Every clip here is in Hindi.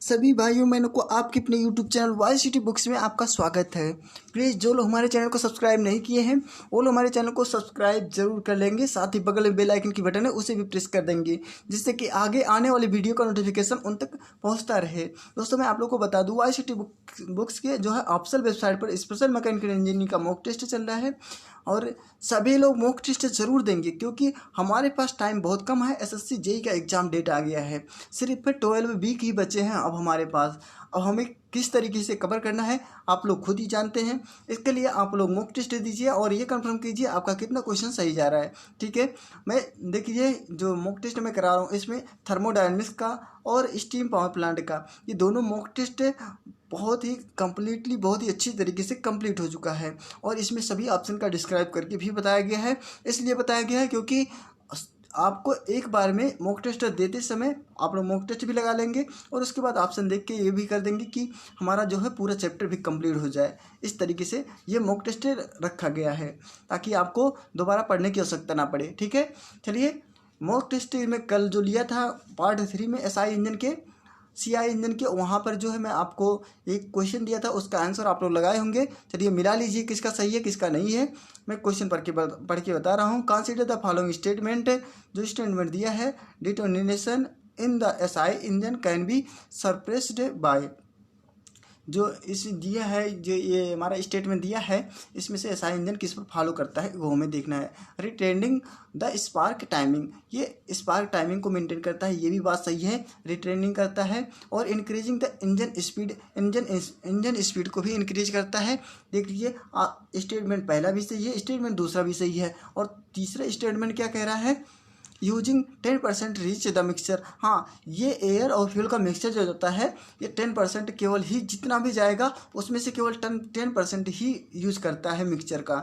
सभी भाइयों बहनों को आपके अपने YouTube channel Y City Books में आपका स्वागत है। प्लीज़ जो लोग हमारे चैनल को सब्सक्राइब नहीं किए हैं वो लोग हमारे चैनल को सब्सक्राइब जरूर कर लेंगे, साथ ही बगल में बेल आइकन की बटन है उसे भी प्रेस कर देंगे, जिससे कि आगे आने वाली वीडियो का नोटिफिकेशन उन तक पहुंचता रहे। दोस्तों मैं आप लोग को बता दूं, वाई सिटी बुक्स के जो है ऑफिशियल वेबसाइट पर स्पेशल मैकेनिकल इंजीनियरिंग का मॉक टेस्ट चल रहा है और सभी लोग मॉक टेस्ट जरूर देंगे, क्योंकि हमारे पास टाइम बहुत कम है। एसएससी जेई का एग्ज़ाम डेट आ गया है, सिर्फ 12 वीक ही बचे हैं अब हमारे पास। अब हमें किस तरीके से कवर करना है आप लोग खुद ही जानते हैं। इसके लिए आप लोग मॉक टेस्ट दीजिए और ये कंफर्म कीजिए आपका कितना क्वेश्चन सही जा रहा है। ठीक है, मैं देखिए जो मॉक टेस्ट मैं करा रहा हूँ इसमें थर्मोडायनेमिक्स का और स्टीम पावर प्लांट का, ये दोनों मॉक टेस्ट बहुत ही कम्प्लीटली बहुत ही अच्छी तरीके से कंप्लीट हो चुका है और इसमें सभी ऑप्शन का डिस्क्राइब करके भी बताया गया है। इसलिए बताया गया है क्योंकि आपको एक बार में मॉक टेस्ट देते समय आप लोग मॉक टेस्ट भी लगा लेंगे और उसके बाद ऑप्शन देख के ये भी कर देंगे कि हमारा जो है पूरा चैप्टर भी कंप्लीट हो जाए। इस तरीके से ये मॉक टेस्ट रखा गया है ताकि आपको दोबारा पढ़ने की आवश्यकता ना पड़े। ठीक है, चलिए मॉक टेस्ट में कल जो लिया था पार्ट 3 में एसआई इंजन के सीआई इंजन के, वहाँ पर जो है मैं आपको एक क्वेश्चन दिया था, उसका आंसर आप लोग लगाए होंगे। चलिए मिला लीजिए किसका सही है किसका नहीं है। मैं क्वेश्चन पढ़ के बता रहा हूँ। कंसीडर द फॉलोइंग स्टेटमेंट, जो स्टेटमेंट दिया है, detonation in the SI engine can be suppressed by, जो इस दिया है जो ये हमारा स्टेटमेंट दिया है इसमें से एसआई इंजन किस पर फॉलो करता है वो हमें देखना है। रिट्रेनिंग द स्पार्क टाइमिंग, ये स्पार्क टाइमिंग को मेंटेन करता है, ये भी बात सही है, रिट्रेनिंग करता है। और increasing the engine speed, engine speed को भी इंक्रीज करता है। देख लीजिए स्टेटमेंट पहला भी सही है, स्टेटमेंट दूसरा भी सही है। और तीसरा स्टेटमेंट क्या कह रहा है, यूजिंग 10% रिच द मिक्सचर। हाँ, ये एयर और फ्यूल का मिक्सचर जो होता है ये 10% केवल ही, जितना भी जाएगा उसमें से केवल 10% ही यूज़ करता है मिक्सचर का।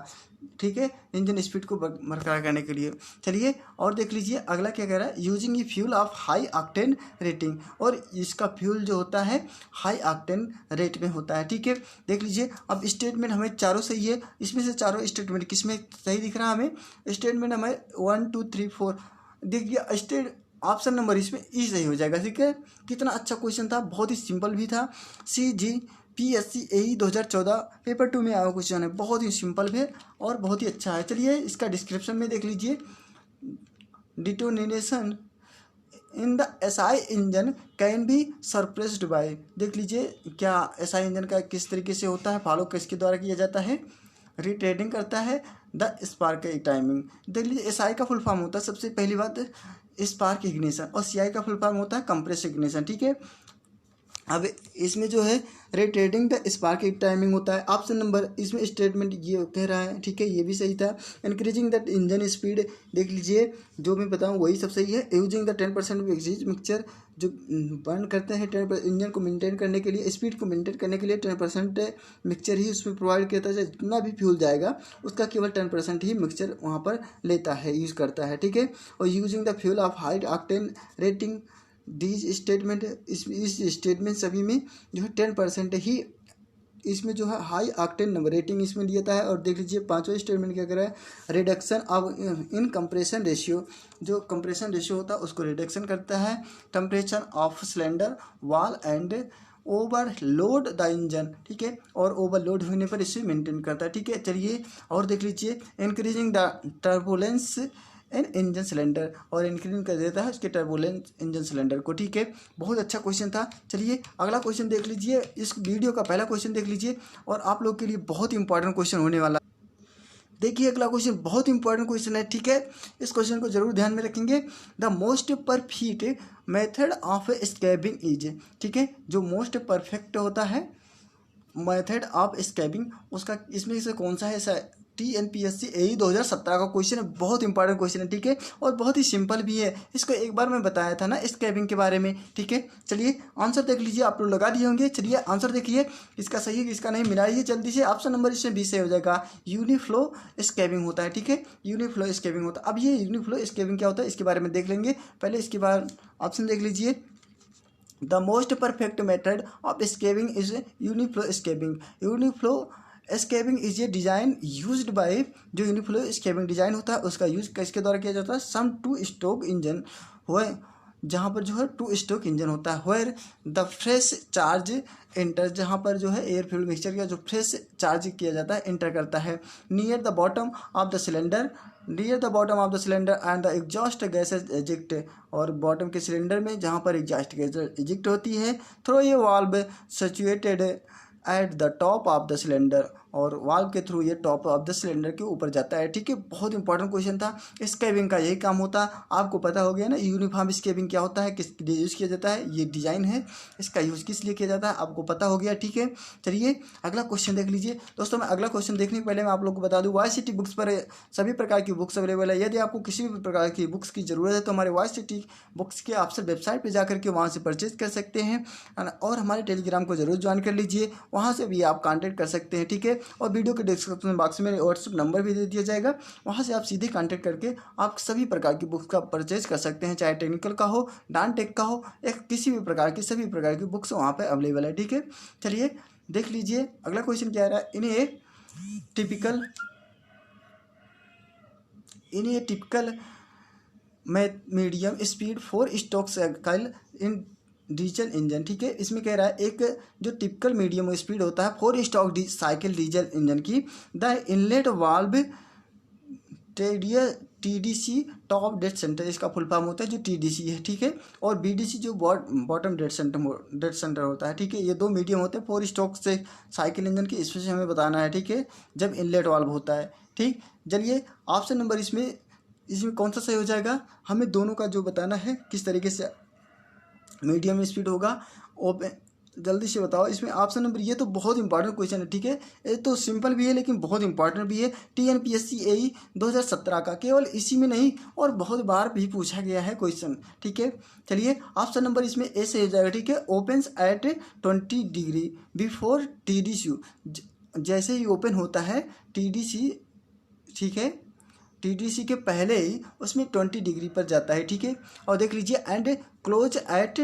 ठीक है, इंजन स्पीड को बरकरार करने के लिए। चलिए और देख लीजिए अगला क्या कह रहा है, using a fuel of high octane rating, और इसका फ्यूल जो होता है हाई ऑक्टेन रेट में होता है। ठीक है, देख लीजिए अब स्टेटमेंट हमें चारों सही है। इसमें से चारों स्टेटमेंट किस में सही दिख रहा है हमें, स्टेटमेंट हमें 1 2 3 4 देखिए स्टेट ऑप्शन नंबर इसमें ई सही हो जाएगा। ठीक है, कितना अच्छा क्वेश्चन था, बहुत ही सिंपल भी था। CGPSC AE 2014 पेपर 2 में आया क्वेश्चन है, बहुत ही सिंपल है और बहुत ही अच्छा है। चलिए इसका डिस्क्रिप्शन में देख लीजिए, detonation in the SI engine can be suppressed by, देख लीजिए क्या एसआई इंजन का किस तरीके से होता है, फॉलो किसके द्वारा किया जाता है, रिट्रेडिंग करता है द स्पार्क टाइमिंग। देख लीजिए एसआई का फुल फॉर्म होता है सबसे पहली बात स्पार्क इग्निशन, और सीआई का फुल फॉर्म होता है कंप्रेस इग्निशन। ठीक है, अब इसमें जो है रिट्रेडिंग द स्पार्क टाइमिंग होता है। ऑप्शन नंबर इसमें स्टेटमेंट ये कह रहा है, ठीक है, ये भी सही था। इंक्रीजिंग द इंजन स्पीड, देख लीजिए जो मैं बताऊँ वही सब सही है। यूजिंग द 10% मिक्सचर, जो बर्न करते हैं 10% इंजन को मेंटेन करने के लिए, स्पीड को मेंटेन करने के लिए 10% मिक्सचर ही उसमें प्रोवाइड करता है। जितना भी फ्यूल जाएगा उसका केवल 10% ही मिक्सचर वहाँ पर लेता है, यूज़ करता है। ठीक है, और using the fuel of high octane rating, these statement, इस स्टेटमेंट सभी में जो है 10% ही इसमें जो है हाई ऑक्टेन नंबर रेटिंग इसमें लिया है। और देख लीजिए पांचवा स्टेटमेंट क्या कर रहा है, reduction of in compression ratio, जो कंप्रेशन रेशियो होता है उसको रिडक्शन करता है। Temperature of cylinder wall and overload the engine, ठीक है, और ओवरलोड होने पर इसे मेंटेन करता है। ठीक है, चलिए और देख लीजिए increasing the turbulence in engine cylinder, और इंक्रीज कर देता है उसके टर्बुलेंस इंजन सिलेंडर को। ठीक है, बहुत अच्छा क्वेश्चन था। चलिए अगला क्वेश्चन देख लीजिए, इस वीडियो का पहला क्वेश्चन देख लीजिए और आप लोग के लिए बहुत इंपॉर्टेंट क्वेश्चन होने वाला। देखिए अगला क्वेश्चन बहुत इंपॉर्टेंट क्वेश्चन है। ठीक है, इस क्वेश्चन को जरूर ध्यान में रखेंगे। The most perfect method of scavenging is, ठीक है, जो मोस्ट परफेक्ट होता है मेथड ऑफ स्कैबिंग उसका इसमें से कौन सा है, TNPSC AE 2017 का क्वेश्चन है, बहुत इंपॉर्टेंट क्वेश्चन है। ठीक है, और बहुत ही सिंपल भी है, इसको एक बार मैं बताया था ना स्कैबिंग के बारे में। ठीक है, चलिए आंसर देख लीजिए, आप लोग लगा दिए होंगे। चलिए आंसर देखिए किसका सही है किसका नहीं, मिलाइए जल्दी से। ऑप्शन नंबर इसमें 20 से हो जाएगा, यूनिफ्लो स्कैबिंग होता है। ठीक है, यूनिफ्लो स्कैबिंग होता है। अब ये यूनिफ्लो स्कैबिंग क्या होता है इसके बारे में देख लेंगे, पहले इसके बाद ऑप्शन देख लीजिए। The most perfect method of scavenging is uniflow scavenging. Uniflow scavenging is a design used by, जो यूनिफ्लो स्कैबिंग डिजाइन होता है उसका यूज किसके द्वारा किया जाता है, सम टू स्ट्रोक इंजन हुए जहाँ पर जो है टू स्ट्रोक इंजन होता है। Where the fresh charge enter, जहाँ पर जो है एयर फ्यूल मिक्सचर का जो फ्रेश चार्ज किया जाता है एंटर करता है। Near the bottom of the cylinder, near the bottom of the cylinder and the exhaust gases एजिक्ट, और बॉटम के सिलेंडर में जहाँ पर एग्जॉस्ट गैस एजिक्ट होती है। थ्रो ये valve situated at the top of the cylinder, और वाल्व के थ्रू ये टॉप ऑफ द सिलेंडर के ऊपर जाता है। ठीक है, बहुत इंपॉर्टेंट क्वेश्चन था। स्कैबिंग का यही काम होता है, आपको पता हो गया ना। यूनिफॉर्म स्कैबिंग क्या होता है, किस लिए यूज़ किया जाता है, ये डिज़ाइन है, इसका यूज़ किस लिए किया जाता है आपको पता हो गया। ठीक है, चलिए अगला क्वेश्चन देख लीजिए दोस्तों। मैं अगला क्वेश्चन देखने के पहले मैं आप लोग को बता दूँ, YCT बुक्स पर सभी प्रकार की बुक्स अवेलेबल है। यदि आपको किसी भी प्रकार की बुक्स की ज़रूरत है तो हमारे YCT बुक्स के आपसे वेबसाइट पर जाकर के वहाँ से परचेज कर सकते हैं, और हमारे टेलीग्राम को जरूर ज्वाइन कर लीजिए, वहाँ से भी आप कॉन्टैक्ट कर सकते हैं। ठीक है, और वीडियो के डिस्क्रिप्शन बॉक्स में व्हाट्सएप नंबर भी दे दिया जाएगा, वहाँ से आप सीधे कांटेक्ट करके आप सभी प्रकार की बुक्स का परचेज कर सकते हैं, चाहे टेक्निकल का हो, डान टेक का हो, या किसी भी प्रकार की सभी प्रकार की बुक्स वहाँ पे अवेलेबल है। ठीक है, चलिए देख लीजिए अगला क्वेश्चन क्या रहा है। In a typical medium speed 4 stroke cycle in diesel engine. ठीक है, इसमें कह रहा है एक जो टिपिकल मीडियम स्पीड होता है 4 स्ट्रोक साइकिल डीजल इंजन की, the inlet valve TDC top dead centre, इसका फुल फॉर्म होता है जो TDC है। ठीक है, और BDC जो बॉटम डेड सेंटर होता है। ठीक है, ये दो मीडियम होते हैं 4 स्ट्रोक से साइकिल इंजन की, इसमें से हमें बताना है। ठीक है, जब इनलेट वाल्व होता है। ठीक, चलिए ऑप्शन नंबर इसमें कौन सा सही हो जाएगा, हमें दोनों का जो बताना है किस तरीके से मीडियम स्पीड होगा। ओपन, जल्दी से बताओ इसमें ऑप्शन नंबर, ये तो बहुत इंपॉर्टेंट क्वेश्चन है। ठीक है, ये तो सिंपल भी है लेकिन बहुत इंपॉर्टेंट भी है। TNPSC AE 2017 का, केवल इसी में नहीं और बहुत बार भी पूछा गया है क्वेश्चन। ठीक है, चलिए ऑप्शन नंबर इसमें ए से हो जाएगा। ठीक है, opens eight 20 degree before TDC, जैसे ही ओपन होता है TDC, ठीक है, TDC के पहले ही उसमें 20 डिग्री पर जाता है। ठीक है, और देख लीजिए and close eight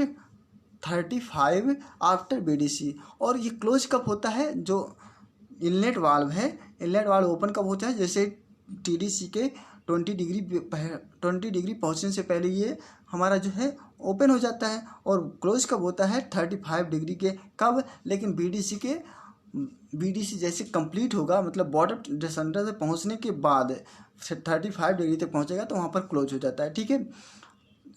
35 after BDC, और ये क्लोज कब होता है, जो इनलेट वाल्व है, इनलेट वाल्व ओपन कब होता है, जैसे TDC के 20 डिग्री पहुंचने से पहले ये हमारा जो है ओपन हो जाता है, और क्लोज कब होता है 35 डिग्री के, कब, लेकिन BDC जैसे कंप्लीट होगा, मतलब बॉटम सेंटर से पहुंचने के बाद 35 डिग्री तक पहुंचेगा तो वहाँ पर क्लोज हो जाता है। ठीक है,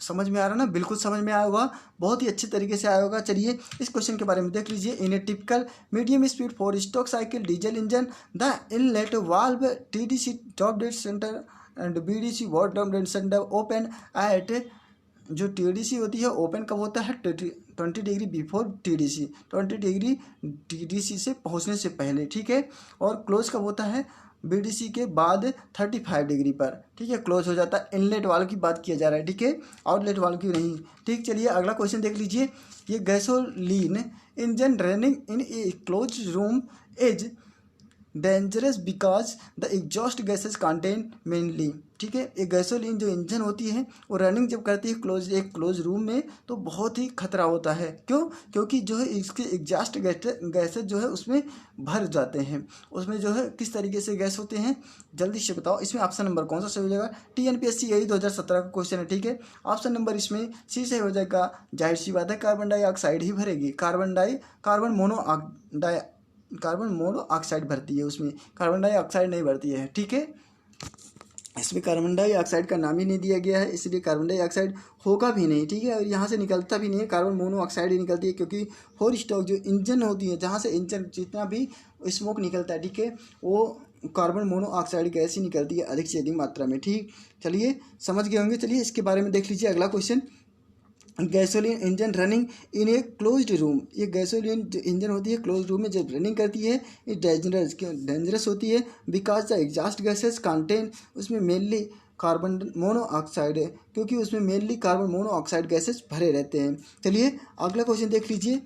समझ में आ रहा ना, बिल्कुल समझ में आया होगा, बहुत ही अच्छे तरीके से आया होगा। चलिए इस क्वेश्चन के बारे में देख लीजिए। In a typical medium speed 4 stroke cycle diesel engine, the inlet valve TDC top dead centre and BDC bottom dead centre open at, जो TDC होती है ओपन कब होता है 20 degree before TDC, 20 degree TDC से पहुंचने से पहले। ठीक है, और क्लोज कब होता है BDC के बाद 35 डिग्री पर। ठीक है, क्लोज हो जाता है। इनलेट वाल्व की बात किया जा रहा है। ठीक है, आउटलेट वाल्व की नहीं। ठीक, चलिए अगला क्वेश्चन देख लीजिए। ये gasoline engine running in A close room is dangerous because the exhaust gases contain mainly. ठीक है, एक गैसोलीन जो इंजन होती है वो रनिंग जब करती है एक क्लोज रूम में तो बहुत ही खतरा होता है। क्यों? क्योंकि जो है इसके एग्जॉस्ट गैसेज जो है उसमें भर जाते हैं। उसमें जो है किस तरीके से गैस होते हैं, जल्दी से बताओ। इसमें ऑप्शन नंबर कौन सा सही हो जाएगा? TNPSC यही 2017 का क्वेश्चन है। ठीक है, ऑप्शन नंबर इसमें सी सही हो जाएगा। जाहिर सी बात है कार्बन डाइऑक्साइड ही भरेगी, कार्बन मोनोऑक्साइड भरती है, उसमें कार्बन डाइऑक्साइड नहीं भरती है। ठीक है, इसमें कार्बन डाइऑक्साइड का नाम ही नहीं दिया गया है, इसलिए कार्बन डाइऑक्साइड होगा भी नहीं। ठीक है, और यहाँ से निकलता भी नहीं है, कार्बन मोनोऑक्साइड ही निकलती है, क्योंकि 4 स्ट्रोक जो इंजन होती है, जहाँ से इंजन जितना भी स्मोक निकलता है, ठीक है, वो कार्बन मोनोऑक्साइड गैस ही निकलती है अधिक से अधिक मात्रा में। ठीक, चलिए समझ गए होंगे। चलिए इसके बारे में देख लीजिए अगला question. Gasoline engine running in a closed room, ये गैसोलीन जो इंजन होती है क्लोज रूम में जब रनिंग करती है ये डेंजरस होती है because the exhaust gases contain, उसमें मेनली कार्बन मोनोऑक्साइड है, क्योंकि उसमें मेनली कार्बन मोनोऑक्साइड गैसेस भरे रहते हैं। चलिए अगला क्वेश्चन देख लीजिए।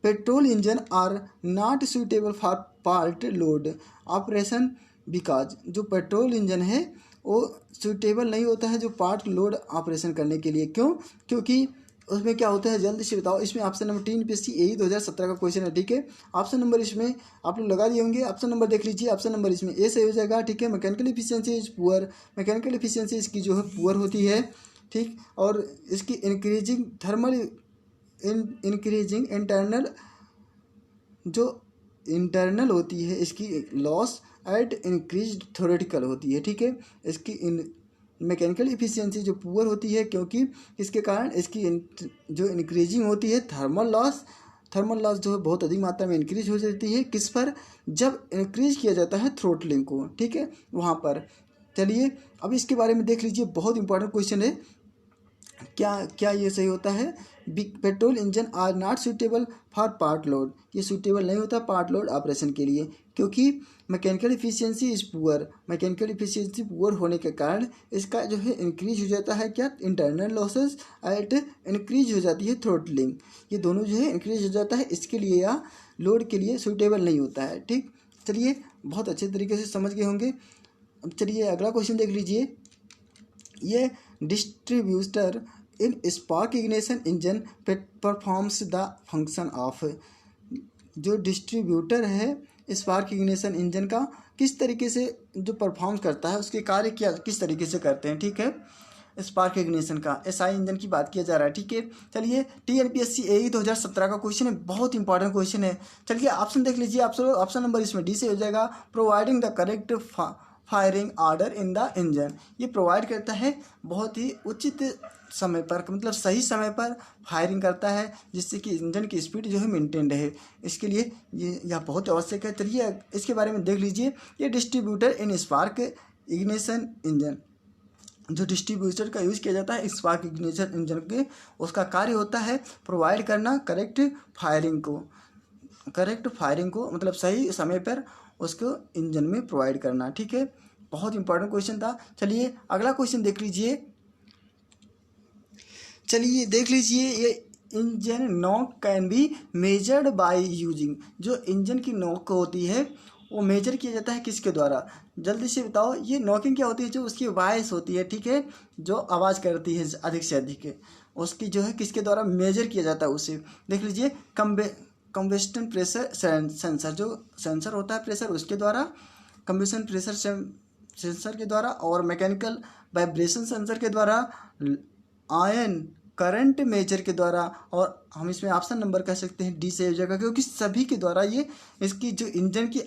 Petrol engine are not suitable for part load operation because, जो पेट्रोल इंजन है वो सूटेबल नहीं होता है जो पार्ट लोड ऑपरेशन करने के लिए। क्यों? क्योंकि उसमें क्या होता है, जल्दी से बताओ। इसमें ऑप्शन नंबर TNPSC यही 2017 का क्वेश्चन है। ठीक है, ऑप्शन नंबर इसमें आप लोग लगा दिए होंगे। ऑप्शन नंबर देख लीजिए, ऑप्शन नंबर इसमें ए सही हो जाएगा। ठीक है, mechanical efficiency is poor, mechanical efficiency इसकी जो है पुअर होती है। ठीक। और इसकी इंक्रीजिंग थर्मल इंक्रीजिंग इंटरनल जो इंटरनल होती है इसकी लॉस एट इंक्रीज थ्योरेटिकल होती है, ठीक है। इसकी इन मैकेनिकल इफिशियंसी जो पुअर होती है, क्योंकि इसके कारण इसकी जो इंक्रीजिंग होती है थर्मल लॉस जो है बहुत अधिक मात्रा में इंक्रीज हो जाती है। किस पर? जब इंक्रीज किया जाता है थ्रोटलिंग को, ठीक है, वहाँ पर। चलिए अब इसके बारे में देख लीजिए, बहुत इंपॉर्टेंट क्वेश्चन है। क्या क्या ये सही होता है? Petrol engine are not suitable for part load. ये सूटेबल नहीं होता पार्ट लोड ऑपरेशन के लिए, क्योंकि mechanical efficiency is poor. Mechanical efficiency poor होने के कारण इसका जो है इंक्रीज हो जाता है क्या? इंटरनल लॉसेस एट इंक्रीज हो जाती है थ्रोटलिंग। ये दोनों जो है इंक्रीज हो जाता है, इसके लिए या लोड के लिए सूटेबल नहीं होता है, ठीक। चलिए बहुत अच्छे तरीके से समझ गए होंगे। अब चलिए अगला क्वेश्चन देख लीजिए। ये distributor in spark ignition engine performs the function of. जो डिस्ट्रीब्यूटर है स्पार्क इग्निशन इंजन का किस तरीके से जो परफॉर्म करता है, उसके कार्य क्या किस तरीके से करते हैं, ठीक है। स्पार्क इग्निशन का एसआई इंजन की बात किया जा रहा है, ठीक है। चलिए टीएनपीएससी एई 2017 का क्वेश्चन है, बहुत इंपॉर्टेंट क्वेश्चन है। चलिए ऑप्शन देख लीजिए। ऑप्शन नंबर इसमें डी से हो जाएगा, providing the correct firing order in the engine. ये प्रोवाइड करता है बहुत ही उचित समय पर, मतलब सही समय पर फायरिंग करता है, जिससे कि इंजन की स्पीड जो है मेंटेन रहे। इसके लिए ये यह बहुत आवश्यक है। चलिए इसके बारे में देख लीजिए। ये डिस्ट्रीब्यूटर इन स्पार्क इग्निशन इंजन, जो डिस्ट्रीब्यूटर का यूज़ किया जाता है स्पार्क इग्निशन इंजन के, उसका कार्य होता है प्रोवाइड करना करेक्ट फायरिंग को मतलब सही समय पर उसको इंजन में प्रोवाइड करना, ठीक है। बहुत इंपॉर्टेंट क्वेश्चन था। चलिए अगला क्वेश्चन देख लीजिए। चलिए देख लीजिए, ये engine knock can be measured by using. जो इंजन की नॉक होती है वो मेजर किया जाता है किसके द्वारा? जल्दी से बताओ। ये नॉकिंग क्या होती है? जो उसकी वॉइस होती है, ठीक है, जो आवाज़ करती है अधिक से अधिक, उसकी जो है किसके द्वारा मेजर किया जाता है उसे? देख लीजिए। कंबस्टन प्रेशर सेंसर, जो सेंसर होता है प्रेशर उसके द्वारा, कंबस्टन प्रेशर सेंसर के द्वारा, और मैकेनिकल वाइब्रेशन सेंसर के द्वारा, आयन करंट मेजर के द्वारा, और हम इसमें ऑप्शन नंबर कह सकते हैं डी से हो जाएगा, क्योंकि सभी के द्वारा ये इसकी जो इंजन की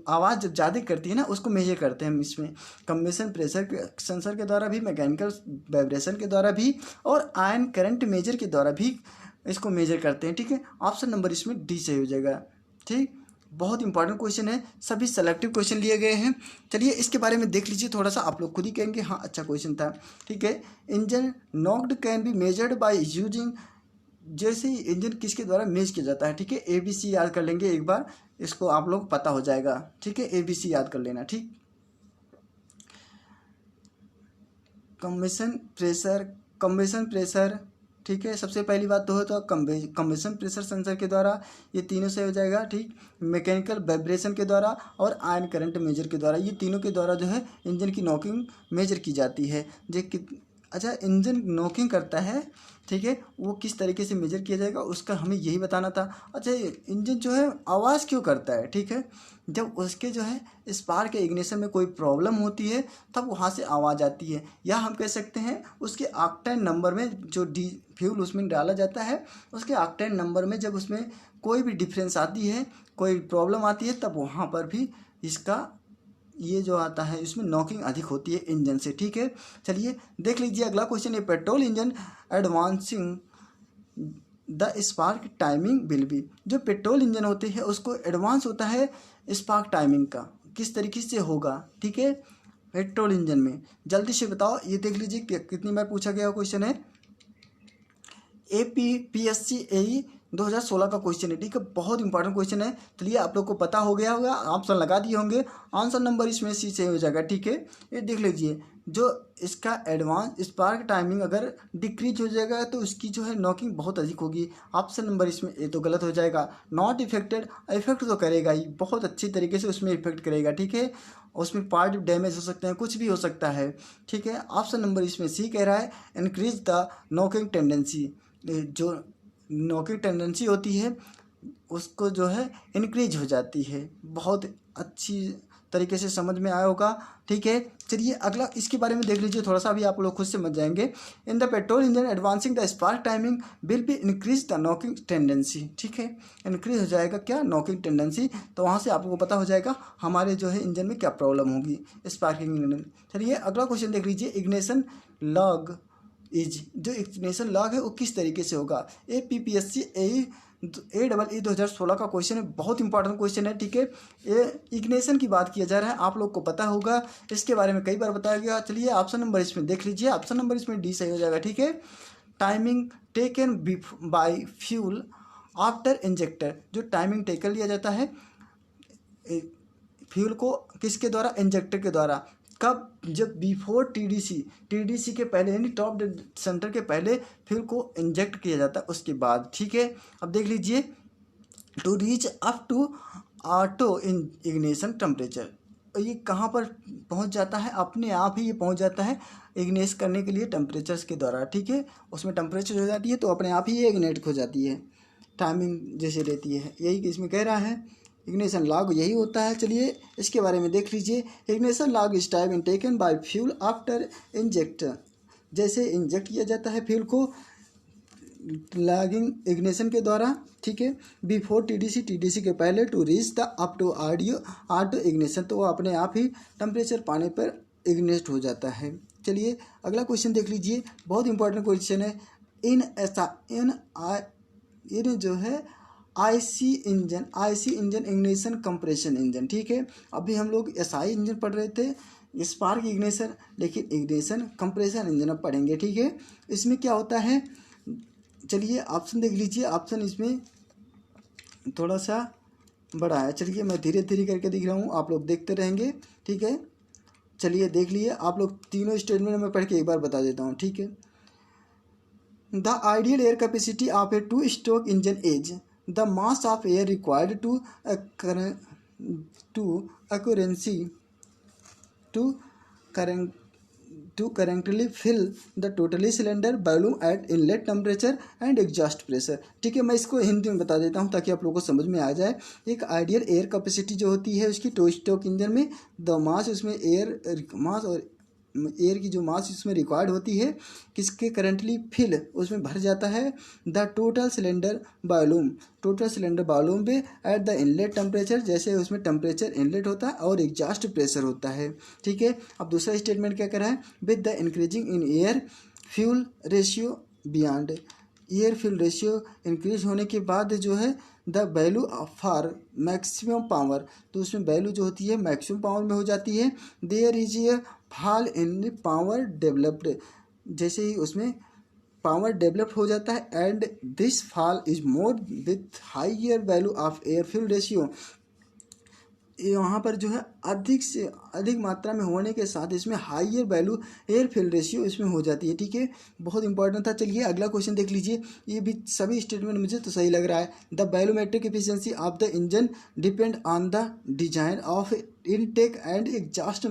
आवाज़ जब ज़्यादा करती है ना उसको मेजर करते हैं हम इसमें। कंबस्टन प्रेशर सेंसर के द्वारा भी, मैकेनिकल वाइब्रेशन के द्वारा भी, और आयन करंट मेजर के द्वारा भी इसको मेजर करते हैं, ठीक है। ऑप्शन नंबर इसमें डी से हो जाएगा, ठीक। बहुत इंपॉर्टेंट क्वेश्चन है, सभी सेलेक्टिव क्वेश्चन लिए गए हैं। चलिए इसके बारे में देख लीजिए थोड़ा सा, आप लोग खुद ही कहेंगे हाँ अच्छा क्वेश्चन था, ठीक है। Engine knocked can be measured by using. जैसे ही इंजन किसके द्वारा मेज किया जाता है, ठीक है। ABC याद कर लेंगे एक बार, इसको आप लोग पता हो जाएगा, ठीक है। ABC याद कर लेना, ठीक। कंबेशन प्रेशर, ठीक है। सबसे पहली बात तो हो तो कंबेशन प्रेशर सेंसर के द्वारा, ये तीनों से हो जाएगा, ठीक। मैकेनिकल वाइब्रेशन के द्वारा और आयन करंट मेजर के द्वारा, ये तीनों के द्वारा जो है इंजन की नॉकिंग मेजर की जाती है। अच्छा, इंजन नॉकिंग करता है, ठीक है, वो किस तरीके से मेजर किया जाएगा उसका हमें यही बताना था। अच्छा, इंजन जो है आवाज़ क्यों करता है, ठीक है, जब उसके जो है स्पार्क के इग्निशन में कोई प्रॉब्लम होती है तब वहाँ से आवाज़ आती है, या हम कह सकते हैं उसके ऑक्टेन नंबर में जो फ्यूल उसमें डाला जाता है, उसके ऑक्टेन नंबर में जब उसमें कोई भी डिफरेंस आती है, कोई प्रॉब्लम आती है, तब वहाँ पर भी इसका ये जो आता है इसमें नॉकिंग अधिक होती है इंजन से, ठीक है। चलिए देख लीजिए अगला क्वेश्चन है, petrol engine advancing the spark timing will be. जो पेट्रोल इंजन होते हैं उसको एडवांस होता है स्पार्क टाइमिंग का, किस तरीके से होगा, ठीक है, पेट्रोल इंजन में। जल्दी से बताओ, ये देख लीजिए कितनी बार पूछा गया क्वेश्चन है। APPSC AE 2016 का क्वेश्चन है, ठीक है, बहुत इंपॉर्टेंट क्वेश्चन है। चलिए आप लोग को पता हो गया होगा, ऑप्शन लगा दिए होंगे, आंसर नंबर इसमें सी से हो जाएगा, ठीक है। ये देख लीजिए, जो इसका एडवांस स्पार्क टाइमिंग अगर डिक्रीज हो जाएगा तो उसकी जो है नॉकिंग बहुत अधिक होगी। ऑप्शन नंबर इसमें ए तो गलत हो जाएगा। नॉट इफेक्टेड, इफेक्ट तो करेगा ही, बहुत अच्छी तरीके से उसमें इफेक्ट करेगा, ठीक है। उसमें पार्ट डैमेज हो सकते हैं, कुछ भी हो सकता है, ठीक है। ऑप्शन नंबर इसमें सी कह रहा है, इंक्रीज द नॉकिंग टेंडेंसी। जो नॉकिंग टेंडेंसी होती है उसको जो है इंक्रीज हो जाती है, बहुत अच्छी तरीके से समझ में आया होगा। ठीक है, चलिए अगला इसके बारे में देख लीजिए थोड़ा सा, भी आप लोग खुद समझ जाएंगे। In the petrol engine advancing the spark timing will be increase the knocking tendency. ठीक है, इंक्रीज हो जाएगा क्या, नॉकिंग टेंडेंसी। तो वहाँ से आपको पता हो जाएगा हमारे जो है इंजन में क्या प्रॉब्लम होगी, स्पार्किंग इंजन। चलिए अगला क्वेश्चन देख लीजिए। इग्निशन लॉग इज, जो इग्निशन लॉग है वो किस तरीके से होगा। APPSC AEE 2016 का क्वेश्चन है, बहुत इंपॉर्टेंट क्वेश्चन है। ठीक है, ये इग्निशन की बात किया जा रहा है, आप लोग को पता होगा, इसके बारे में कई बार बताया गया। चलिए ऑप्शन नंबर इसमें देख लीजिए, ऑप्शन नंबर इसमें डी सही हो जाएगा। ठीक है, timing taken by fuel after injector, जो टाइमिंग टेकन लिया जाता है फ्यूल को किसके द्वारा, इंजेक्टर के द्वारा। कब, जब बिफोर TDC के पहले, यानी टॉप डेड सेंटर के पहले फ्यूल को इंजेक्ट किया जाता है, उसके बाद। ठीक है, अब देख लीजिए। To reach up to auto ignition temperature, ये कहाँ पर पहुँच जाता है, अपने आप ही ये पहुँच जाता है इग्नेस करने के लिए टेम्परेचर्स के द्वारा। ठीक है, उसमें टेम्परेचर हो जाती है तो अपने आप ही ये इग्नेट हो जाती है, टाइमिंग जैसे रहती है, यही इसमें कह रहा है। इग्निशन लॉग यही होता है। चलिए इसके बारे में देख लीजिए। Ignition log is time taken by fuel after injector, जैसे इंजेक्ट किया जाता है फ्यूल को लॉगिंग इग्निशन के द्वारा। ठीक है, बिफोर TDC के पहले, to reach the up to auto ignition, तो वो अपने आप ही टेम्परेचर पाने पर इग्नेट हो जाता है। चलिए अगला क्वेश्चन देख लीजिए, बहुत इंपॉर्टेंट क्वेश्चन है। इन जो है IC engine ignition compression engine. ठीक है, अभी हम लोग SI इंजन पढ़ रहे थे, स्पार्क इग्निशन, लेकिन इग्निशन कंप्रेशन इंजन अब पढ़ेंगे। ठीक है, इसमें क्या होता है, चलिए ऑप्शन देख लीजिए। ऑप्शन इसमें थोड़ा सा बड़ा है, चलिए मैं धीरे धीरे करके दिख रहा हूँ, आप लोग देखते रहेंगे। ठीक है, चलिए देख लिए आप लोग, तीनों स्टेटमेंट में पढ़ के एक बार बता देता हूँ। ठीक है, the ideal air capacity of A two stroke engine is the mass of air required to currently fill the totally cylinder balloon at inlet temperature and exhaust pressure। ठीक है, मैं इसको हिंदी में बता देता हूँ ताकि आप लोगों को समझ में आ जाए। एक आइडियल एयर कैपेसिटी जो होती है उसकी टू स्ट्रोक इंजन में, द मास, उसमें एयर मास और एयर की जो मास इसमें रिक्वायर्ड होती है, किसके करंटली फिल, उसमें भर जाता है द टोटल सिलेंडर वॉल्यूम पे एट द इनलेट टेम्परेचर, जैसे उसमें टेम्परेचर इनलेट होता है और एग्जॉस्ट प्रेशर होता है। ठीक है, अब दूसरा स्टेटमेंट क्या कर रहा है, with the increasing in air fuel ratio beyond, air fuel ratio increase होने के बाद जो है the value for maximum power, तो उसमें वैल्यू जो होती है मैक्सिमम पावर में हो जाती है। There is a fall in power developed, जैसे ही उसमें पावर डेवलप हो जाता है, and this fall is more with higher value of air fuel ratio, यहाँ पर जो है अधिक से अधिक मात्रा में होने के साथ इसमें higher value air fuel ratio इसमें हो जाती है। ठीक है, बहुत इंपॉर्टेंट था। चलिए अगला क्वेश्चन देख लीजिए, ये भी सभी स्टेटमेंट मुझे तो सही लग रहा है। The volumetric efficiency of the engine depend on the design of intake and exhaust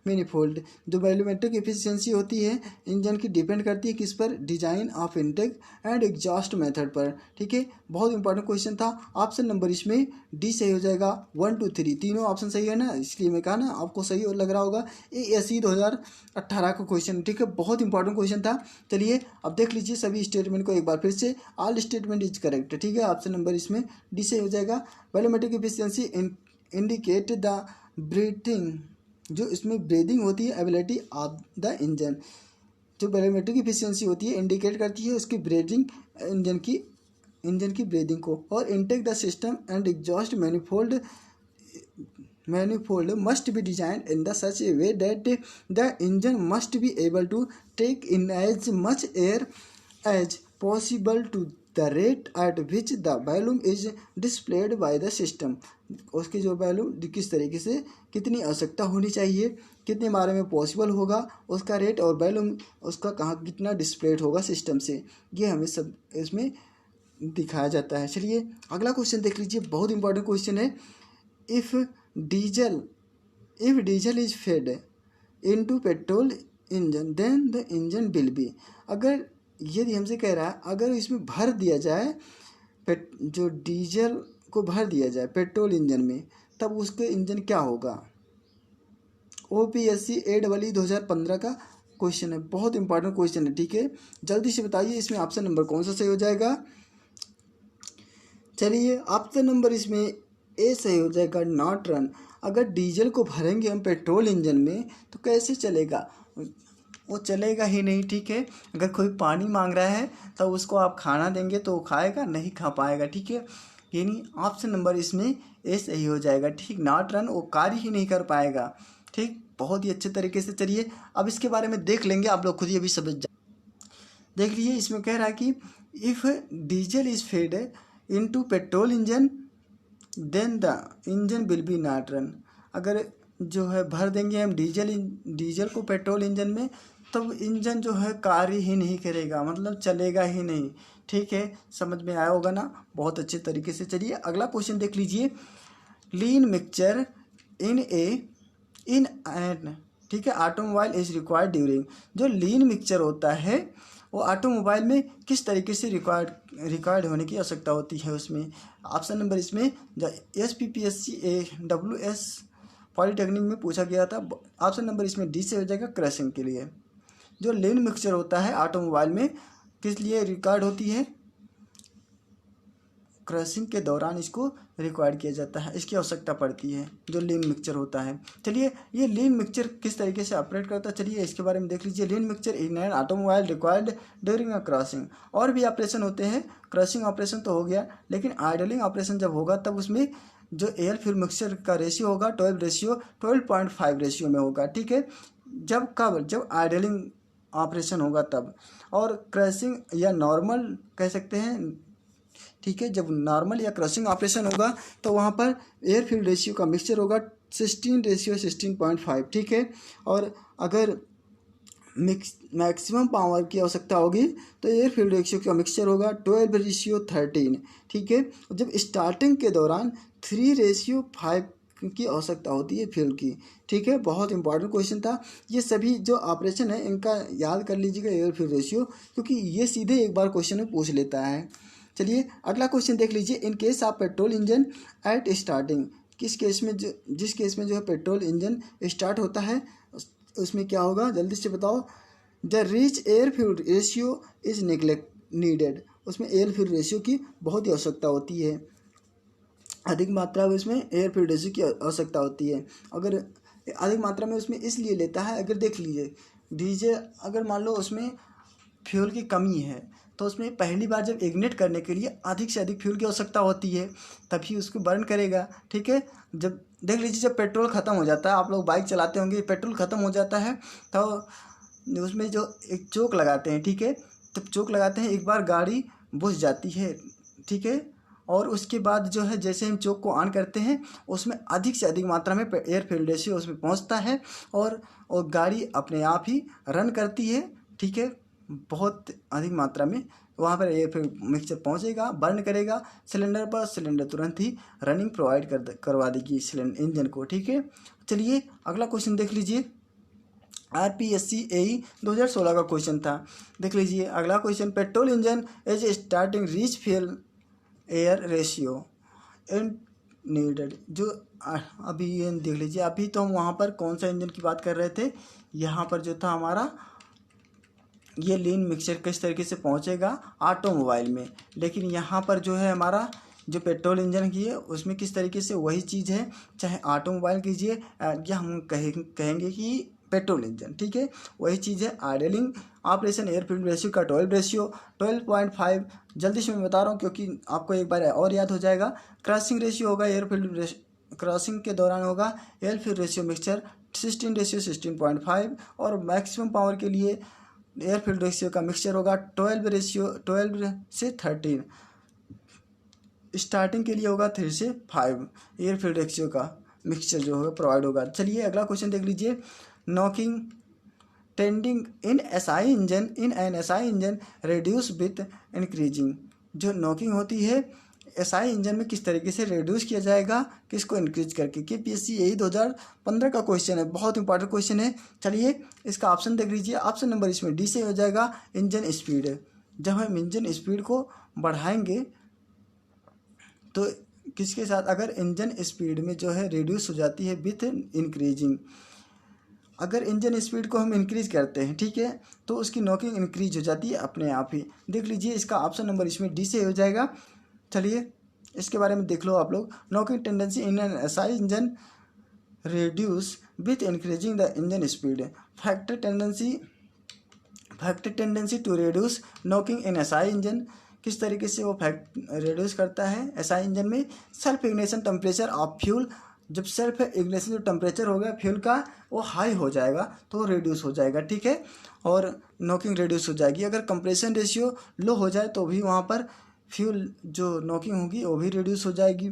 manifold, जो वैल्यूमेट्रिक एफिशिएंसी होती है इंजन की डिपेंड करती है किस पर, design of intake and exhaust method पर। ठीक है, बहुत इंपॉर्टेंट क्वेश्चन था। ऑप्शन नंबर इसमें डी सही हो जाएगा, 1 2 3 तीनों ऑप्शन सही है ना, इसलिए मैं कहा ना आपको सही लग रहा होगा। ये SE 2018 का क्वेश्चन। ठीक है, बहुत इंपॉर्टेंट क्वेश्चन था। चलिए अब देख लीजिए सभी स्टेटमेंट को एक बार फिर से, ऑल स्टेटमेंट इज करेक्ट। ठीक है, ऑप्शन नंबर इसमें डी सही हो जाएगा। वैल्यूमेट्रिक एफिशिएंसी इंडिकेट द ब्रीथिंग, जो इसमें ब्रीदिंग होती है एबिलिटी ऑफ द इंजन, जो वैल्यूमेट्रिक एफिशिएंसी होती है इंडिकेट करती है उसकी ब्रीदिंग, इंजन की ब्रीदिंग को। और intake the system and exhaust manifold must be designed in the such a way that the engine must be able to take in as much air as possible to the rate at which the volume is displayed by the system। उसकी जो वैल्यूम किस तरीके से, कितनी आवश्यकता होनी चाहिए, कितने मात्रा में पॉसिबल होगा, उसका रेट और वैल्यूम उसका कहाँ कितना डिस्प्लेड होगा सिस्टम से, ये हमें सब इसमें दिखाया जाता है। चलिए अगला क्वेश्चन देख लीजिए, बहुत इंपॉर्टेंट क्वेश्चन है। If diesel is fed into petrol engine then the engine will be, अगर यदि हमसे कह रहा है अगर इसमें भर दिया जाए, जो डीजल को भर दिया जाए पेट्रोल इंजन में, तब उसके इंजन क्या होगा। OPSC AEE 2015 का क्वेश्चन है, बहुत इंपॉर्टेंट क्वेश्चन है, ठीक है। जल्दी से बताइए इसमें ऑप्शन नंबर कौन सा सही हो जाएगा। चलिए ऑप्शन नंबर इसमें ए सही हो जाएगा, नॉट रन। अगर डीजल को भरेंगे हम पेट्रोल इंजन में तो कैसे चलेगा, वो चलेगा ही नहीं, ठीक है। अगर कोई पानी मांग रहा है तो उसको आप खाना देंगे तो वो खाएगा नहीं, खा पाएगा, ठीक है। यानी ऑप्शन नंबर इसमें ए सही हो जाएगा, ठीक। नॉट रन, वो कार्य ही नहीं कर पाएगा, ठीक। बहुत ही अच्छे तरीके से। चलिए अब इसके बारे में देख लेंगे, आप लोग खुद ही अभी समझ देख लीजिए। इसमें कह रहा है कि if diesel is fed into petrol engine then the engine will be not run. अगर जो है भर देंगे हम डीजल को पेट्रोल इंजन में, तब इंजन जो है कार्य ही नहीं करेगा, मतलब चलेगा ही नहीं, ठीक है। समझ में आया होगा ना, बहुत अच्छे तरीके से। चलिए अगला क्वेश्चन देख लीजिए। लीन मिक्सचर इन एन, ठीक है, ऑटोमोबाइल इज रिक्वायर्ड ड्यूरिंग। जो लीन मिक्सचर होता है वो ऑटोमोबाइल में किस तरीके से रिक्वायर्ड होने की आवश्यकता होती है उसमें। ऑप्शन नंबर इसमें SPPSC AWS पॉलीटेक्निक में पूछा गया था। ऑप्शन नंबर इसमें डी से हो जाएगा, क्रशिंग के लिए। जो लीन मिक्सचर होता है ऑटोमोबाइल में किस लिए रिक्वायर्ड होती है, क्रशिंग के दौरान इसको रिक्वायर्ड किया जाता है, इसकी आवश्यकता पड़ती है, जो लीन मिक्सचर होता है। चलिए ये लीन मिक्सचर किस तरीके से ऑपरेट करता है, चलिए इसके बारे में देख लीजिए। Lean mixture in an automobile required during a crushing. और भी ऑपरेशन होते हैं, क्रशिंग ऑपरेशन तो हो गया, लेकिन आइडलिंग ऑपरेशन जब होगा तब उसमें जो एयर फ्यूल मिक्सचर का रेशियो होगा 12:5 रेशियो में होगा, ठीक है। जब आइडलिंग ऑपरेशन होगा तब। और क्रशिंग या नॉर्मल कह सकते हैं, ठीक है। जब नॉर्मल या क्रशिंग ऑपरेशन होगा तो वहाँ पर एयर फ्यूल रेशियो का मिक्सचर होगा 16:16.5, ठीक है। और अगर मैक्सिमम पावर की आवश्यकता होगी तो एयर फ्यूल रेशियो का मिक्सचर होगा 12:13, ठीक है। जब स्टार्टिंग के दौरान 3:5 की आवश्यकता होती है फ्यूल की, ठीक है। बहुत इंपॉर्टेंट क्वेश्चन था। ये सभी जो ऑपरेशन है इनका याद कर लीजिएगा एयर फ्यूल रेशियो, क्योंकि ये सीधे एक बार क्वेश्चन में पूछ लेता है। चलिए अगला क्वेश्चन देख लीजिए। In case of petrol engine at starting, जिस केस में जो है पेट्रोल इंजन स्टार्ट होता है उसमें क्या होगा, जल्दी से बताओ। The rich air fuel ratio is needed. उसमें एयर फ्यूल रेशियो की बहुत ही आवश्यकता होती है, अधिक मात्रा में उसमें एयर फ्यूल रेशियो की आवश्यकता होती है। अगर अधिक मात्रा में उसमें इसलिए लेता है, अगर देख लीजिए डीजे, अगर मान लो उसमें फ्यूल की कमी है तो उसमें पहली बार जब इग्निट करने के लिए अधिक से अधिक फ्यूल की आवश्यकता होती है, तभी उसको बर्न करेगा, ठीक है। जब देख लीजिए जब पेट्रोल ख़त्म हो जाता है, आप लोग बाइक चलाते होंगे, पेट्रोल ख़त्म हो जाता है तो उसमें जो एक चोक लगाते हैं, ठीक है। जब चोक लगाते हैं एक बार गाड़ी बुझ जाती है, ठीक है। और उसके बाद जो है जैसे हम चोक को ऑन करते हैं उसमें अधिक से अधिक मात्रा में एयर फ्यूल रेशियो उसमें पहुंचता है और गाड़ी अपने आप ही रन करती है, ठीक है। बहुत अधिक मात्रा में वहाँ पर एयर फ्यूल मिक्सचर पहुँचेगा, बर्न करेगा सिलेंडर पर, सिलेंडर तुरंत ही रनिंग प्रोवाइड करवा देगी सिलेंडर इंजन को, ठीक है। चलिए अगला क्वेश्चन देख लीजिए। RPSC AE 2016 का क्वेश्चन था, देख लीजिए अगला question. Petrol engine as starting rich fuel air ratio and needed. जो अभी ये देख लीजिए, अभी तो हम वहाँ पर कौन सा इंजन की बात कर रहे थे, यहाँ पर जो था हमारा ये लीन मिक्सचर किस तरीके से पहुँचेगा ऑटोमोबाइल में, लेकिन यहाँ पर जो है हमारा जो पेट्रोल इंजन की है उसमें किस तरीके से वही चीज़ है, चाहे ऑटोमोबाइल कीजिए या हम कहेंगे कि पेट्रोल इंजन, ठीक है, वही चीज़ है। Idling operation air fuel ratio का 12:5। जल्दी से मैं बता रहा हूँ क्योंकि आपको एक बार और याद हो जाएगा। क्रॉसिंग रेशियो होगा एयर फ्यूल क्रॉसिंग के दौरान होगा एयर फ्यूल रेशियो मिक्सचर 16:16.5 और मैक्सिमम पावर के लिए एयर फ्यूल रेशियो का मिक्सचर होगा 12:13। स्टार्टिंग के लिए होगा 3 से 5 एयर फ्यूल रेशियो का मिक्सचर जो होगा प्रोवाइड होगा। चलिए अगला क्वेश्चन देख लीजिए। Knocking tending in an SI engine reduce with increasing. जो नॉकिंग होती है SI इंजन में किस तरीके से रेड्यूस किया जाएगा, किसको इंक्रीज करके। KPSC यही 2015 का क्वेश्चन है, बहुत इंपॉर्टेंट क्वेश्चन है। चलिए इसका ऑप्शन देख लीजिए। ऑप्शन नंबर इसमें डी से हो जाएगा, इंजन स्पीड। जब हम इंजन स्पीड को बढ़ाएंगे तो किसके साथ, अगर इंजन स्पीड में जो है रिड्यूस हो जाती है विथ इंक्रीजिंग, अगर इंजन स्पीड को हम इंक्रीज करते हैं, ठीक है, तो उसकी नॉकिंग इंक्रीज हो जाती है अपने आप ही। देख लीजिए इसका ऑप्शन नंबर इसमें डी से हो जाएगा। चलिए इसके बारे में देख लो आप लोग। Knocking tendency in an SI engine reduce with increasing the engine speed. Factor tendency to reduce knocking in SI engine, किस तरीके से वो रिड्यूस करता है SI इंजन में? Self ignition temperature of fuel, जब सेल्फ इग्निशन जो टेम्परेचर होगा फ्यूल का वो हाई हो जाएगा तो रिड्यूस हो जाएगा, ठीक है, और नॉकिंग रिड्यूस हो जाएगी। अगर कंप्रेशन रेशियो लो हो जाए तो भी वहाँ पर फ्यूल जो नॉकिंग होगी वो भी रिड्यूस हो जाएगी।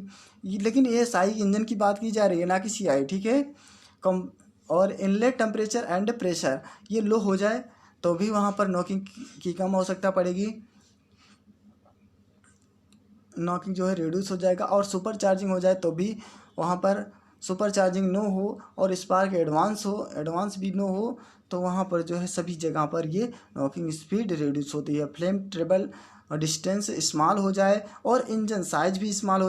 लेकिन ये SI इंजन की बात की जा रही है, ना कि CI, ठीक है। कम और इनलेट टेम्परेचर एंड प्रेशर ये लो हो जाए तो भी वहाँ पर नॉकिंग की कम आवश्यकता पड़ेगी, नॉकिंग जो है रिड्यूस हो जाएगा। और सुपर चार्जिंग हो जाए तो भी वहाँ पर सुपर चार्जिंग नो हो और स्पार्क एडवांस भी नो हो तो वहाँ पर जो है सभी जगह पर ये नॉकिंग स्पीड रिड्यूस होती है। फ्लेम ट्रेबल डिस्टेंस स्मॉल हो जाए और इंजन साइज भी स्मॉल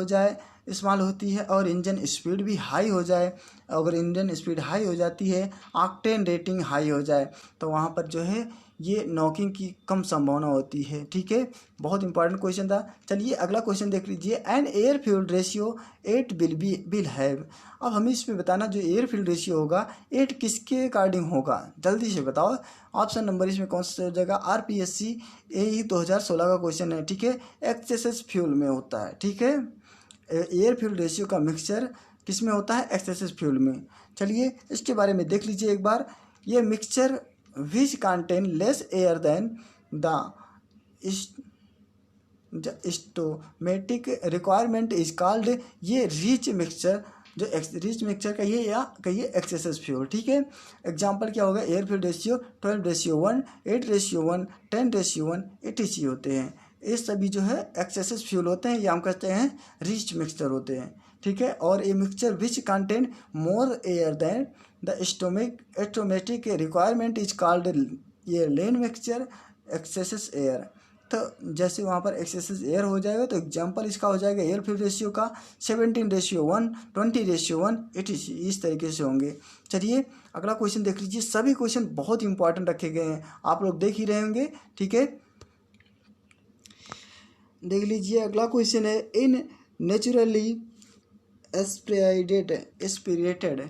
होती है और इंजन स्पीड भी हाई हो जाए। अगर इंजन स्पीड हाई हो जाती है, ऑक्टेन रेटिंग हाई हो जाए तो वहाँ पर जो है ये नॉकिंग की कम संभावना होती है, ठीक है। बहुत इंपॉर्टेंट क्वेश्चन था। चलिए अगला क्वेश्चन देख लीजिए। An air fuel ratio 8 will have. अब हमें इसमें बताना जो एयर फ्यूल रेशियो होगा 8 किसके अकॉर्डिंग होगा, जल्दी से बताओ। ऑप्शन नंबर इसमें कौन सा हो जाएगा? RPSC AE 2016 का क्वेश्चन है, ठीक है। एक्सेस फ्यूल में होता है, ठीक है। एयर फ्यूल रेशियो का मिक्सचर किस में होता है? एक्सेस फ्यूल में। चलिए इसके बारे में देख लीजिए एक बार। ये mixture which contain less air than the stomatic requirement is called, ये रिच मिक्सचर, जो रिच मिक्सचर का ये या कहिए एक्सेस फ्यूल, ठीक है। एग्जांपल क्या होगा? एयर फ्यूल रेशियो 12:1, 8:1, 10:1 etc होते हैं। ये सभी जो है एक्सेस फ्यूल होते हैं, ये हम कहते हैं रिच मिक्सचर होते हैं, ठीक है। और ये mixture which contain more air than the stoichiometric requirement is called, ये लेन मिक्सचर एक्सेस एयर। तो जैसे वहाँ पर एक्सेस एयर हो जाएगा तो एग्जांपल इसका हो जाएगा एयर फ्यूल रेशियो का 17:1, 20:1 etc, इस तरीके से होंगे। चलिए अगला क्वेश्चन देख लीजिए। सभी क्वेश्चन बहुत इंपॉर्टेंट रखे गए हैं, आप लोग देख ही रहे होंगे, ठीक है। देख लीजिए अगला क्वेश्चन है। इन नेचुरली एस्पिरेटेड,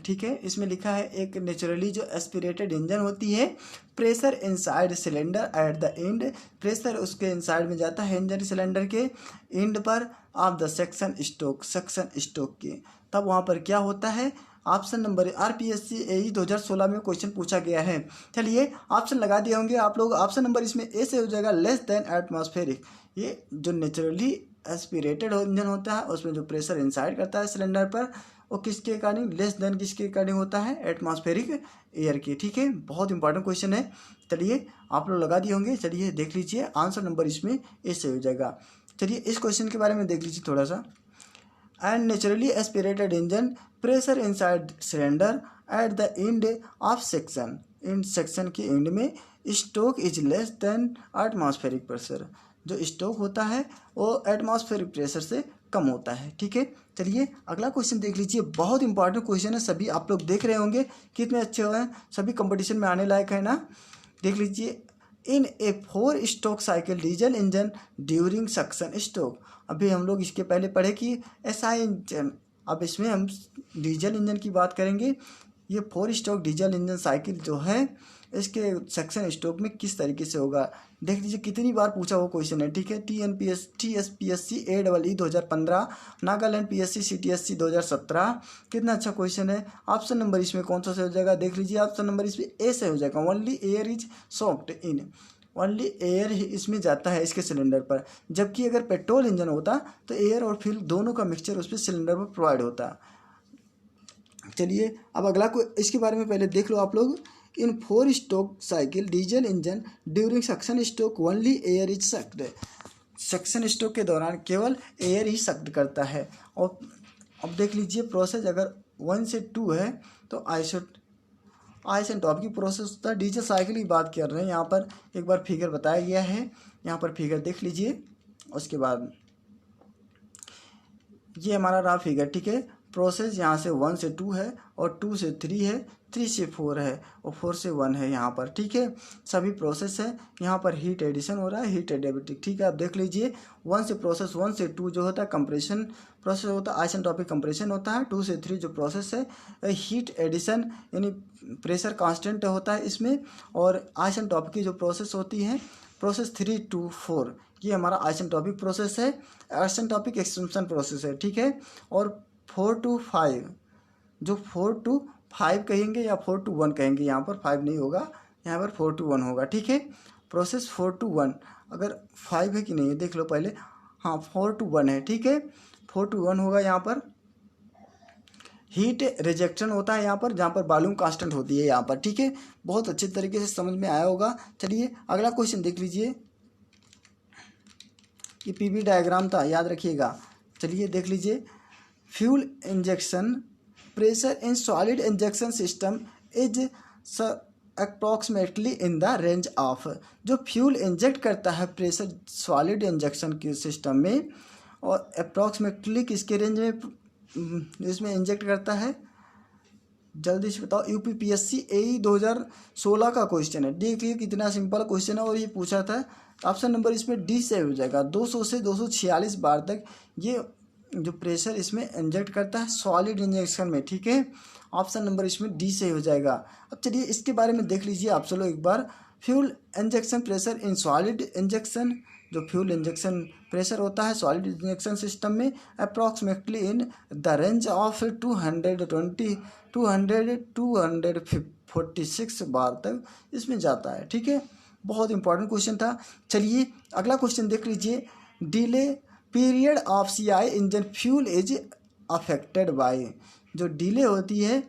ठीक है, इसमें लिखा है एक नेचुरली जो एस्पिरेटेड इंजन होती है, pressure inside cylinder at the end, pressure उसके इनसाइड में जाता है इंजन सिलेंडर के एंड पर ऑफ द सक्शन स्ट्रोक के, तब वहाँ पर क्या होता है? ऑप्शन नंबर RPSC AE 2016 में क्वेश्चन पूछा गया है। चलिए ऑप्शन लगा दिए होंगे आप लोग। ऑप्शन नंबर इसमें ए से हो जाएगा लेस देन एटमॉस्फेरिक। ये जो नेचुरली एस्पिरेटेड इंजन होता है उसमें जो प्रेशर इंसाइड करता है सिलेंडर पर वो किसके अकॉर्डिंग? लेस देन किसके अकॉर्डिंग होता है? एटमॉस्फेरिक एयर के, ठीक है। बहुत इंपॉर्टेंट क्वेश्चन है। चलिए आप लोग लगा दिए होंगे। चलिए देख लीजिए आंसर नंबर इसमें ए से हो जाएगा। चलिए इस क्वेश्चन के बारे में देख लीजिए थोड़ा सा। And naturally aspirated engine pressure inside cylinder at the end of section, in section के एंड में stroke is less than atmospheric pressure, जो स्ट्रोक होता है वो एटमॉस्फेरिक प्रेशर से कम होता है, ठीक है। चलिए अगला क्वेश्चन देख लीजिए। बहुत इंपॉर्टेंट क्वेश्चन है, सभी आप लोग देख रहे होंगे कितने अच्छे हुए हैं, सभी कंपटीशन में आने लायक है ना। देख लीजिए। In A 4 stroke cycle diesel engine during suction stroke, अभी हम लोग इसके पहले पढ़े कि SI इंजन, अब इसमें हम डीजल इंजन की बात करेंगे। ये 4 स्ट्रोक डीजल इंजन साइकिल जो है इसके सक्शन स्ट्रोक में किस तरीके से होगा। देख लीजिए कितनी बार पूछा हुआ क्वेश्चन है, ठीक है। TSPSC AEE 2015, Nagaland PSC CTSC 2017, कितना अच्छा क्वेश्चन है। ऑप्शन नंबर इसमें कौन सा से हो जाएगा? देख लीजिए ऑप्शन नंबर इसमें ए से हो जाएगा। Only air is sucked in, only air ही इसमें जाता है इसके सिलेंडर पर, जबकि अगर पेट्रोल इंजन होता तो एयर और फ्यूल दोनों का मिक्सचर उस पर सिलेंडर पर प्रोवाइड होता। चलिए अब अगला को इसके बारे में पहले देख लो आप लोग। इन 4 stroke cycle diesel engine during suction stroke only air is sucked, suction stroke के दौरान केवल एयर ही सक्ड करता है। और अब देख लीजिए प्रोसेस अगर 1 से 2 है तो आइसेंटॉप की प्रोसेस होता है। डीजल साइकिल की बात कर रहे हैं, यहाँ पर एक बार फिगर बताया गया है, यहाँ पर फिगर देख लीजिए। उसके बाद ये हमारा रहा फिगर, ठीक है। प्रोसेस यहाँ से 1 से 2 है और 2 से 3 है, 3 से 4 है और 4 से 1 है यहाँ पर, ठीक है। सभी प्रोसेस है। यहाँ पर हीट एडिशन हो रहा है, हीट एडिबिलिटी, ठीक है। आप देख लीजिए 1 से 2 जो होता है कंप्रेशन प्रोसेस होता है, आइसेंट्रोपिक कंप्रेशन होता है। 2 से 3 जो प्रोसेस है हीट एडिशन यानी प्रेशर कांस्टेंट होता है इसमें। और आइसेंट्रोपिक की जो प्रोसेस होती है प्रोसेस 3 to 4 ये हमारा आइसेंट्रोपिक प्रोसेस है, आइसेंट्रोपिक एक्सपेंशन प्रोसेस है, ठीक है। और 4 to 5 जो 4 to 5 कहेंगे या 4 to 1 कहेंगे, यहाँ पर 5 नहीं होगा, यहाँ पर 4 to 1 होगा, ठीक है। प्रोसेस 4 to 1 अगर 5 है कि नहीं है देख लो पहले, हाँ 4 to 1 है, ठीक है। 4 to 1 होगा। यहाँ पर हीट रिजेक्शन होता है यहाँ पर, जहाँ पर वॉल्यूम कांस्टेंट होती है यहाँ पर, ठीक है। बहुत अच्छे तरीके से समझ में आया होगा। चलिए अगला क्वेश्चन देख लीजिए, ये पीवी डायग्राम था, याद रखिएगा। चलिए देख लीजिए, fuel injection pressure in solid injection system is approximately in the range of. जो फ्यूल इंजेक्ट करता है प्रेशर सॉलिड इंजेक्शन के सिस्टम में, और अप्रॉक्सीमेटली किसके रेंज में इसमें इंजेक्ट करता है, जल्दी से बताओ। यूपीपीएससी AE 2016 का क्वेश्चन है, देखिए कितना सिंपल क्वेश्चन है। और ये पूछा था, ऑप्शन नंबर इसमें डी से हो जाएगा। 200 से 246 बार तक ये जो प्रेशर इसमें इंजेक्ट करता है सॉलिड इंजेक्शन में, ठीक है। ऑप्शन नंबर इसमें डी से हो जाएगा। अब चलिए इसके बारे में देख लीजिए आप सब लोग एक बार। Fuel injection pressure in solid injection, जो फ्यूल इंजेक्शन प्रेशर होता है सॉलिड इंजेक्शन सिस्टम में approximately in the range of 246 bar तक इसमें जाता है, ठीक है। बहुत इंपॉर्टेंट क्वेश्चन था। चलिए अगला क्वेश्चन देख लीजिए, delay period of CI engine fuel is affected by. जो डिले होती है,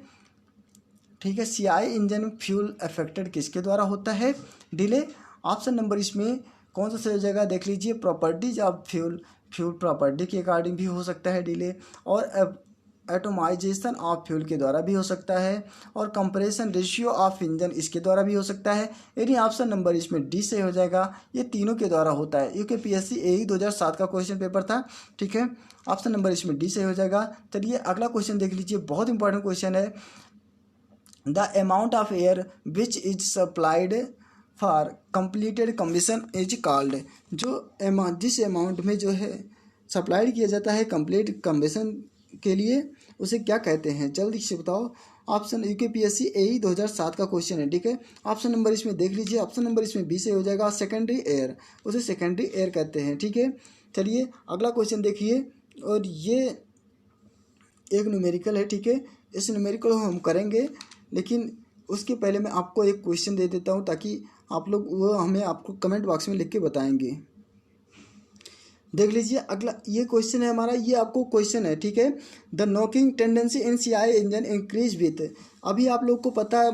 ठीक है, CI इंजन फ्यूल अफेक्टेड किसके द्वारा होता है, डिले। ऑप्शन नंबर इसमें कौन सा सही हो जाएगा देख लीजिए, properties of fuel, fuel property के अकॉर्डिंग भी हो सकता है डिले, और एटोमाइजेशन ऑफ फ्यूल के द्वारा भी हो सकता है, और कंप्रेशन रेशियो ऑफ इंजन इसके द्वारा भी हो सकता है। यानी ऑप्शन नंबर इसमें डी से हो जाएगा, ये तीनों के द्वारा होता है। यूपीपीएससी AE 2007 का क्वेश्चन पेपर था, ठीक है। ऑप्शन नंबर इसमें डी से हो जाएगा। चलिए अगला क्वेश्चन देख लीजिए, बहुत इंपॉर्टेंट क्वेश्चन है। The amount of air which is supplied for completed combustion is called. जिस अमाउंट में जो है सप्लाइड किया जाता है कंप्लीट कम्बशन के लिए, उसे क्या कहते हैं, जल्दी से बताओ। ऑप्शन यूपीपीएससी AE 2007 का क्वेश्चन है, ठीक है। ऑप्शन नंबर इसमें देख लीजिए, ऑप्शन नंबर इसमें बी से हो जाएगा, सेकेंडरी एयर, उसे सेकेंडरी एयर कहते हैं, ठीक है। चलिए अगला क्वेश्चन देखिए, और ये एक न्यूमेरिकल है, ठीक है। इस न्यूमेरिकल को हम करेंगे, लेकिन उसके पहले मैं आपको एक क्वेश्चन दे देता हूँ, ताकि आप लोग वो हमें आपको कमेंट बॉक्स में लिख के बताएंगे। देख लीजिए अगला ये क्वेश्चन है हमारा, ये आपको क्वेश्चन है, ठीक है। The knocking tendency in CI engine increase with. अभी आप लोग को बताया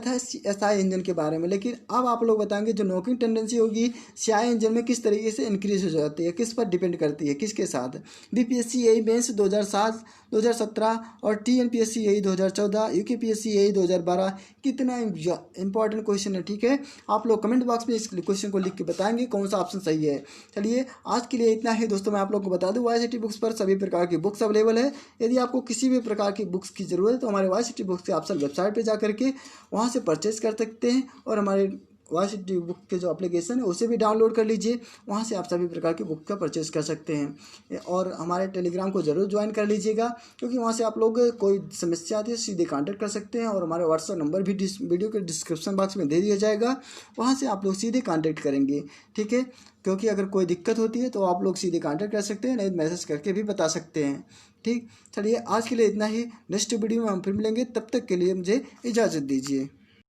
था SI इंजन के बारे में, लेकिन अब आप लोग बताएंगे जो नॉकिंग टेंडेंसी होगी CI इंजन में किस तरीके से इंक्रीज हो जाती है, किस पर डिपेंड करती है, किसके साथ। BPSC AE मेंस 2007, 2017 और TNPSC AE 2014, UPPSC AE 2012। कितना इंपॉर्टेंट क्वेश्चन है, ठीक है। आप लोग कमेंट बॉक्स में इस क्वेश्चन को लिख के बताएंगे कौन सा ऑप्शन सही है। चलिए आज के लिए इतना ही दोस्तों। मैं आप लोग को बता दूं YCT बुक्स पर सभी प्रकार की बुक्स अवेलेबल है। यदि आपको किसी भी प्रकार की बुक्स की ज़रूरत है तो हमारे YCT बुक्स के ऑप्शन वेबसाइट पे जा करके वहाँ से परचेज कर सकते हैं, और हमारे YCT बुक के जो एप्लीकेशन है उसे भी डाउनलोड कर लीजिए, वहाँ से आप सभी प्रकार की बुक का परचेज कर सकते हैं। और हमारे टेलीग्राम को ज़रूर ज्वाइन कर लीजिएगा, क्योंकि वहाँ से आप लोग कोई समस्या आती है सीधे कांटेक्ट कर सकते हैं, और हमारे व्हाट्सएप नंबर भी वीडियो के डिस्क्रिप्शन बॉक्स में दे दिया जाएगा, वहाँ से आप लोग सीधे कांटेक्ट करेंगे, ठीक है। क्योंकि अगर कोई दिक्कत होती है तो आप लोग सीधे कांटेक्ट कर सकते हैं, नहीं मैसेज करके भी बता सकते हैं, ठीक। चलिए आज के लिए इतना ही, नेक्स्ट वीडियो में हम फिर मिलेंगे, तब तक के लिए मुझे इजाज़त दीजिए।